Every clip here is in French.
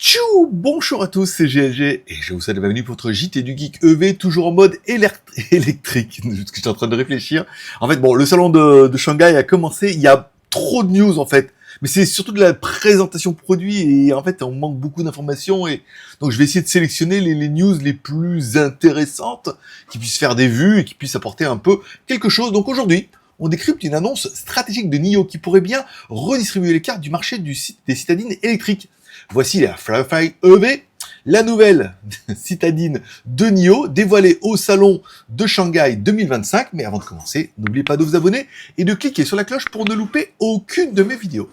Tchou! Bonjour à tous, c'est GLG et je vous souhaite la bienvenue pour votre JT du Geek EV, toujours en mode électrique. Je suis en train de réfléchir. En fait, bon, le salon de Shanghai a commencé, il y a trop de news en fait. Mais c'est surtout de la présentation produit et en fait, on manque beaucoup d'informations et donc je vais essayer de sélectionner les news les plus intéressantes qui puissent faire des vues et qui puissent apporter un peu quelque chose. Donc aujourd'hui, on décrypte une annonce stratégique de NIO qui pourrait bien redistribuer les cartes du marché des citadines électriques. Voici la Firefly EV, la nouvelle citadine de NIO, dévoilée au salon de Shanghai 2025. Mais avant de commencer, n'oubliez pas de vous abonner et de cliquer sur la cloche pour ne louper aucune de mes vidéos.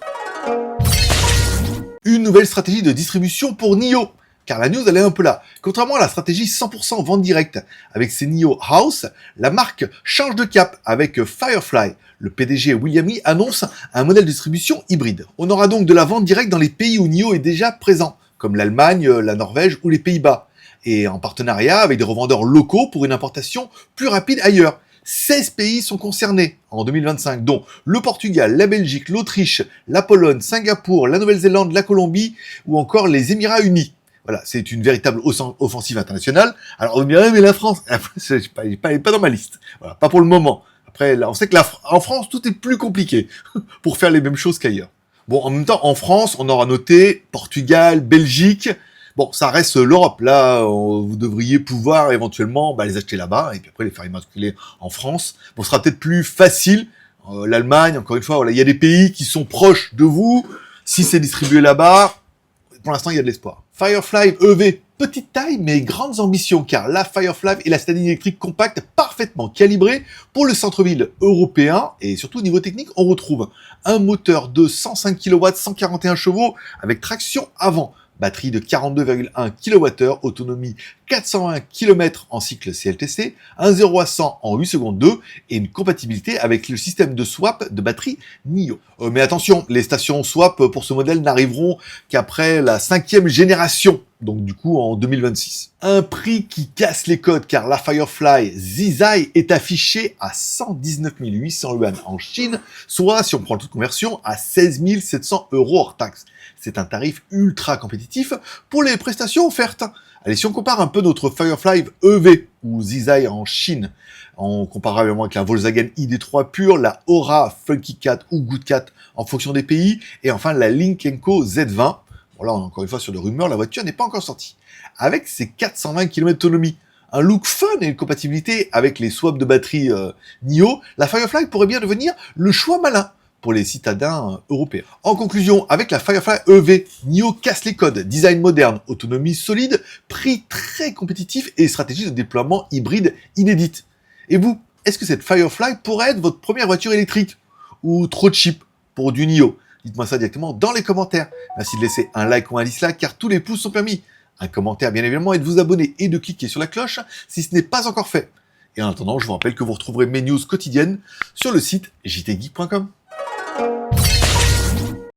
Une nouvelle stratégie de distribution pour NIO, car la news elle est un peu là. Contrairement à la stratégie 100% vente directe avec ses NIO House, la marque change de cap avec Firefly. Le PDG William Li annonce un modèle de distribution hybride. On aura donc de la vente directe dans les pays où NIO est déjà présent, comme l'Allemagne, la Norvège ou les Pays-Bas, et en partenariat avec des revendeurs locaux pour une importation plus rapide ailleurs. 16 pays sont concernés en 2025, dont le Portugal, la Belgique, l'Autriche, la Pologne, Singapour, la Nouvelle-Zélande, la Colombie ou encore les Émirats Unis. Voilà, c'est une véritable offensive internationale. Alors, on me dirait, mais la France, c'est pas dans ma liste. Voilà, pas pour le moment. Après, là, on sait que en France, tout est plus compliqué pour faire les mêmes choses qu'ailleurs. Bon, en même temps, en France, on aura noté Portugal, Belgique. Bon, ça reste l'Europe. Là, vous devriez pouvoir éventuellement les acheter là-bas et puis après les faire immatriculer en France. Bon, ce sera peut-être plus facile. L'Allemagne, encore une fois, voilà, il y a des pays qui sont proches de vous. Si c'est distribué là-bas, pour l'instant, il y a de l'espoir. Firefly EV, petite taille mais grandes ambitions, car la Firefly est la citadine électrique compacte parfaitement calibrée pour le centre-ville européen, et surtout au niveau technique, on retrouve un moteur de 105 kW, 141 chevaux, avec traction avant, batterie de 42,1 kWh, autonomie 420 km en cycle CLTC, un 0 à 100 en 8 secondes 2 et une compatibilité avec le système de swap de batterie NIO. Mais attention, les stations swap pour ce modèle n'arriveront qu'après la 5e génération, donc du coup en 2026. Un prix qui casse les codes car la Firefly Zizai est affichée à 119 800 yuan en Chine, soit si on prend le taux de conversion à 16 700 € hors taxe. C'est un tarif ultra compétitif pour les prestations offertes. Allez, si on compare un peu notre Firefly EV ou Zizai en Chine, on comparera évidemment avec la Volkswagen ID3 pure, la Aura Funky Cat ou Good Cat en fonction des pays, et enfin la Lynk & Co Z20. Bon là, on est encore une fois sur des rumeurs, la voiture n'est pas encore sortie. Avec ses 420 km d'autonomie, un look fun et une compatibilité avec les swaps de batterie NIO, la Firefly pourrait bien devenir le choix malin pour les citadins européens. En conclusion, avec la Firefly EV, NIO casse les codes, design moderne, autonomie solide, prix très compétitif et stratégie de déploiement hybride inédite. Et vous, est-ce que cette Firefly pourrait être votre première voiture électrique? Ou trop cheap pour du NIO? Dites-moi ça directement dans les commentaires. Merci de laisser un like ou un dislike car tous les pouces sont permis. Un commentaire bien évidemment et de vous abonner et de cliquer sur la cloche si ce n'est pas encore fait. Et en attendant, je vous rappelle que vous retrouverez mes news quotidiennes sur le site jtgeek.com.